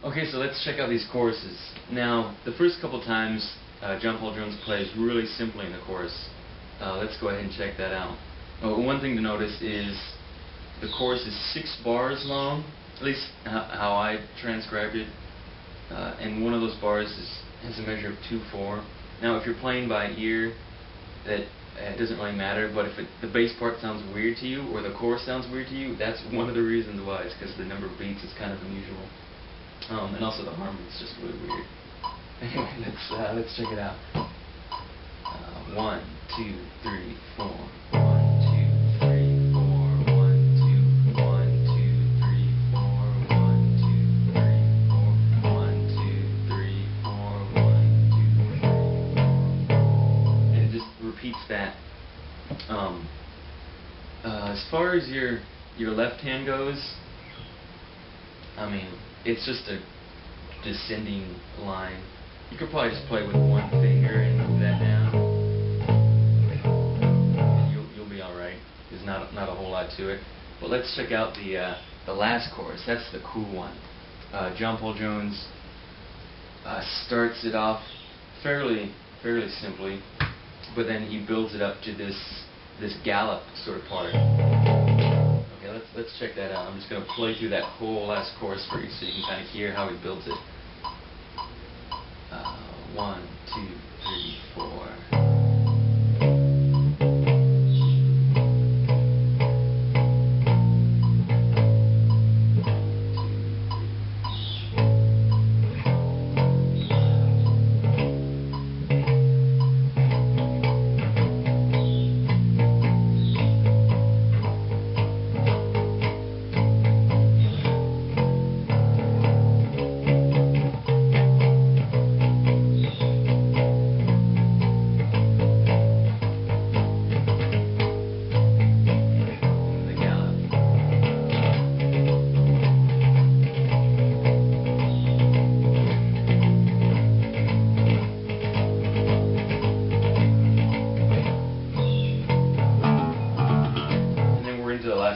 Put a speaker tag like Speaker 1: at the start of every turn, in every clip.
Speaker 1: Okay, so let's check out these choruses. Now, the first couple times, John Paul Jones plays really simply in the chorus. Let's go ahead and check that out. One thing to notice is the chorus is 6 bars long, at least how I transcribed it, and one of those bars has a measure of 2/4. Now, if you're playing by ear, that it doesn't really matter, but if the bass part sounds weird to you, or the chorus sounds weird to you, that's one of the reasons why. It's because the number of beats is kind of unusual. And also the harmony is just really weird. Anyway, let's check it out. 1, 2, 3, 4. 1, 2, 3, 4. 1, 2, 1, 2, 3, 4. 1, 2, 3, 4. 1, 2, 3, 4. 1, 2, 3, 4. And it just repeats that. As far as your left hand goes, I mean, it's just a descending line. You could probably just play with one finger and move that down, and you'll be all right. There's not a whole lot to it. But let's check out the last chorus. That's the cool one. John Paul Jones starts it off fairly simply, but then he builds it up to this gallop sort of part. Let's check that out. I'm just going to play through that whole last chorus for you so you can kind of hear how he builds it. 1, 2, 3, 4.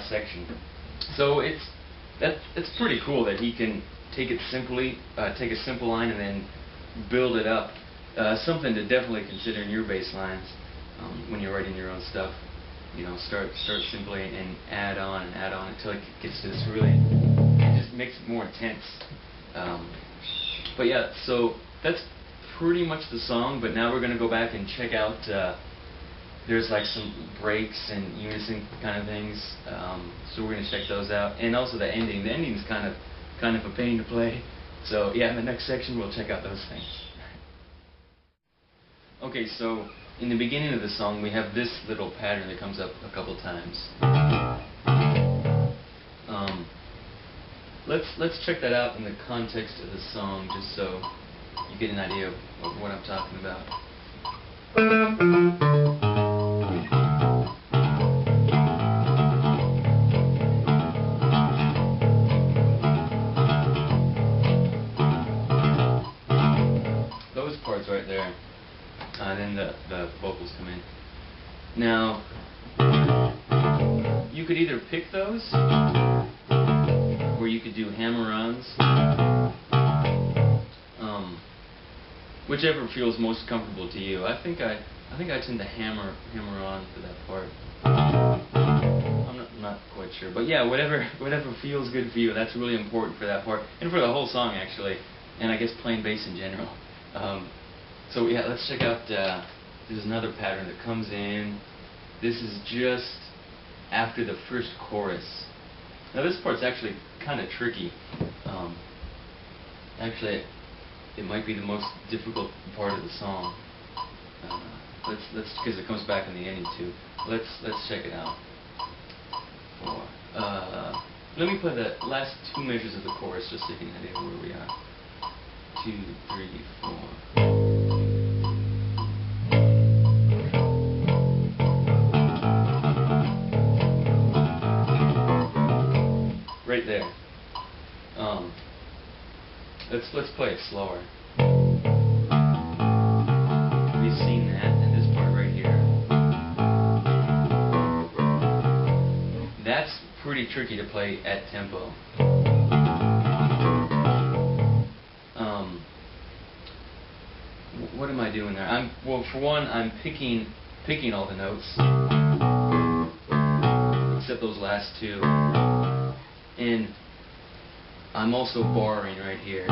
Speaker 1: Section. So it's pretty cool that he can take it simply, take a simple line and then build it up. Something to definitely consider in your bass lines when you're writing your own stuff. You know, start simply and add on until it gets to this really, it just makes it more intense. But yeah, so that's pretty much the song. But now we're going to go back and check out. There's like some breaks and unison kind of things, so we're going to check those out. And also the ending. The ending's kind of a pain to play. So yeah, in the next section we'll check out those things. Okay, so in the beginning of the song we have this little pattern that comes up a couple times. Let's check that out in the context of the song, just so you get an idea of what I'm talking about. Right there, then the vocals come in. Now, you could either pick those, or you could do hammer-ons, whichever feels most comfortable to you. I think I tend to hammer on for that part. I'm not quite sure, but yeah, whatever feels good for you. That's really important for that part, and for the whole song actually, and I guess playing bass in general. So yeah, let's check out, there's another pattern that comes in. This is just after the first chorus. Now this part's actually kind of tricky. Actually, it might be the most difficult part of the song. Let's because it comes back in the ending too. Let's check it out. 4. Let me play the last 2 measures of the chorus just so you can get an idea where we are. 2, 3, 4. Right there. Let's play it slower. We've seen that, and this part right here. That's pretty tricky to play at tempo. well, for one, I'm picking all the notes, except those last two, and I'm also borrowing right here.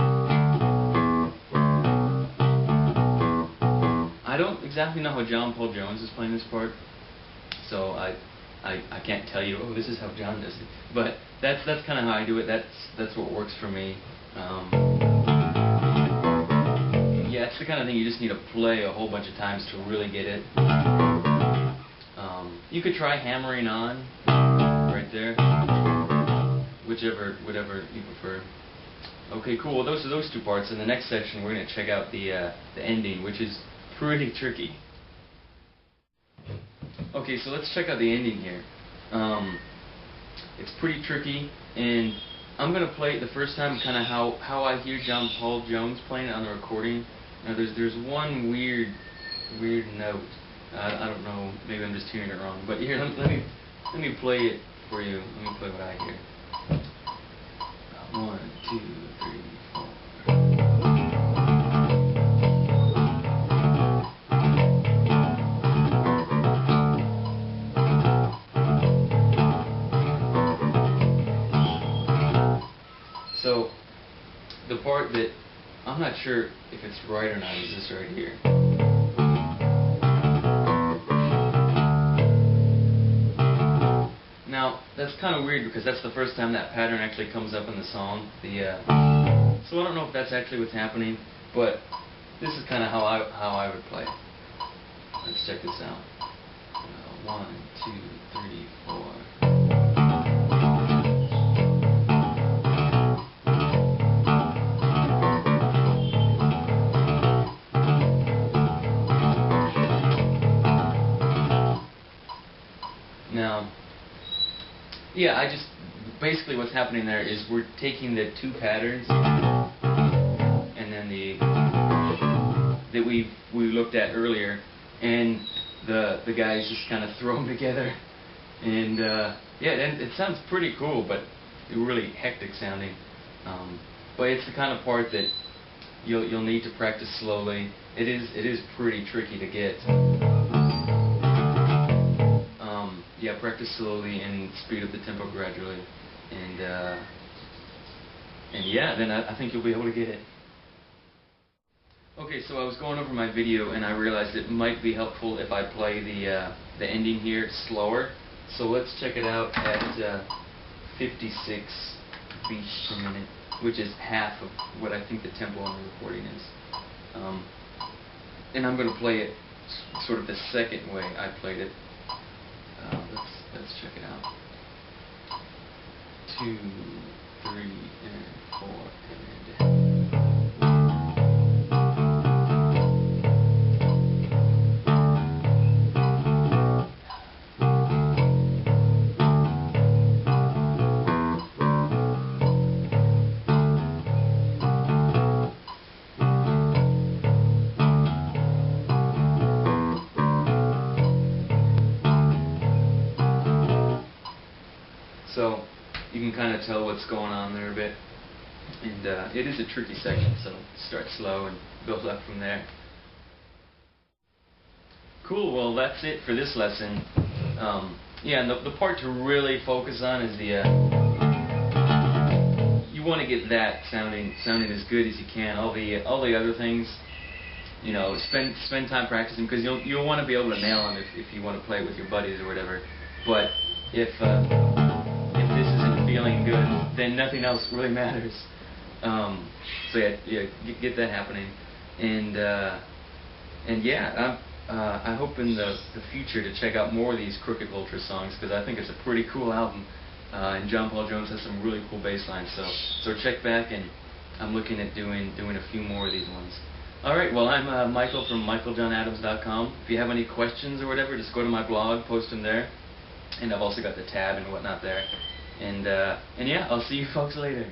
Speaker 1: I don't exactly know how John Paul Jones is playing this part, so I can't tell you, oh, this is how John does it. But that's kind of how I do it. That's what works for me. Yeah, it's the kind of thing you just need to play a whole bunch of times to really get it. You could try hammering on right there, whatever you prefer. Okay, cool. Well, those are those two parts. In the next section, we're going to check out the ending, which is pretty tricky. Okay, so let's check out the ending here. It's pretty tricky, and I'm going to play it the first time kind of how I hear John Paul Jones playing it on the recording. Now, there's one weird note. I don't know, maybe I'm just hearing it wrong. But here, let me play it for you. Let me play what I hear. 1, 2, 3, 4. So, the part that I'm not sure if it's right or not is this right here. Now, that's kind of weird because that's the first time that pattern actually comes up in the song. So I don't know if that's actually what's happening, but this is kind of how I would play it. Let's check this out. 1, 2, 3, 4. Now, yeah, basically what's happening there is we're taking the two patterns and then that we looked at earlier, and the guys just kind of throw them together, and yeah, it sounds pretty cool, but really hectic sounding. But it's the kind of part that you'll need to practice slowly. It is pretty tricky to get. Yeah, practice slowly and speed up the tempo gradually, and yeah, then I think you'll be able to get it. Okay, so I was going over my video and I realized it might be helpful if I play the ending here slower. So let's check it out at 56 beats per minute, which is half of what I think the tempo on the recording is. And I'm going to play it sort of the second way I played it. Let's check it out. 2, 3, and 4, and... So you can kind of tell what's going on there a bit, and it is a tricky section, so start slow and build up from there. Cool, well that's it for this lesson. Yeah, and the part to really focus on is you want to get that sounding as good as you can. All the other things, you know, spend time practicing, because you'll want to be able to nail them if you want to play with your buddies or whatever. But if this isn't feeling good, then nothing else really matters. So yeah, get that happening, and yeah, I hope in the future to check out more of these Crooked Vultures songs, because I think it's a pretty cool album, and John Paul Jones has some really cool bass lines. So check back, and I'm looking at doing a few more of these ones. All right, well, I'm Michael from michaeljohnadams.com. If you have any questions or whatever, just go to my blog, post them there. And I've also got the tab and whatnot there. And yeah, I'll see you folks later.